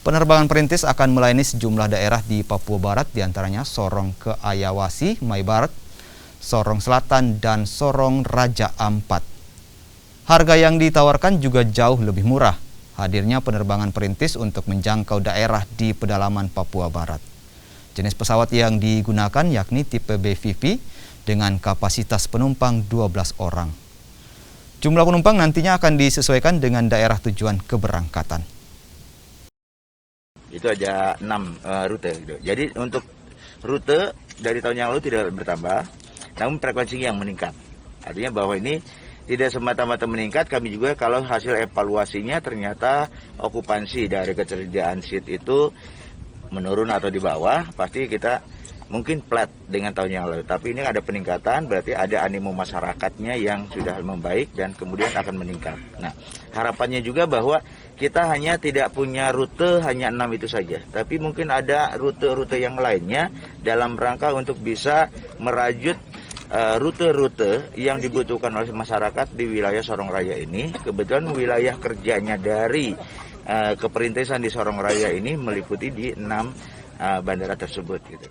Penerbangan perintis akan melayani sejumlah daerah di Papua Barat, diantaranya Sorong ke Ayawasi, Mai Barat, Sorong Selatan, dan Sorong Raja Ampat. Harga yang ditawarkan juga jauh lebih murah. Hadirnya penerbangan perintis untuk menjangkau daerah di pedalaman Papua Barat. Jenis pesawat yang digunakan yakni tipe BVP dengan kapasitas penumpang 12 orang. Jumlah penumpang nantinya akan disesuaikan dengan daerah tujuan keberangkatan. Itu ada 6 rute gitu. Jadi untuk rute dari tahun yang lalu tidak bertambah, namun frekuensinya yang meningkat. Artinya bahwa ini tidak semata-mata meningkat, kami juga kalau hasil evaluasinya ternyata okupansi dari ketersediaan seat itu menurun atau di bawah, pasti kita mungkin flat dengan tahun yang lalu. Tapi ini ada peningkatan, berarti ada animo masyarakatnya yang sudah membaik dan kemudian akan meningkat. Nah, harapannya juga bahwa kita hanya tidak punya rute hanya 6 itu saja, tapi mungkin ada rute-rute yang lainnya dalam rangka untuk bisa merajut rute-rute yang dibutuhkan oleh masyarakat di wilayah Sorong Raya ini. Kebetulan wilayah kerjanya dari keperintisan di Sorong Raya ini meliputi di 6 bandara tersebut gitu.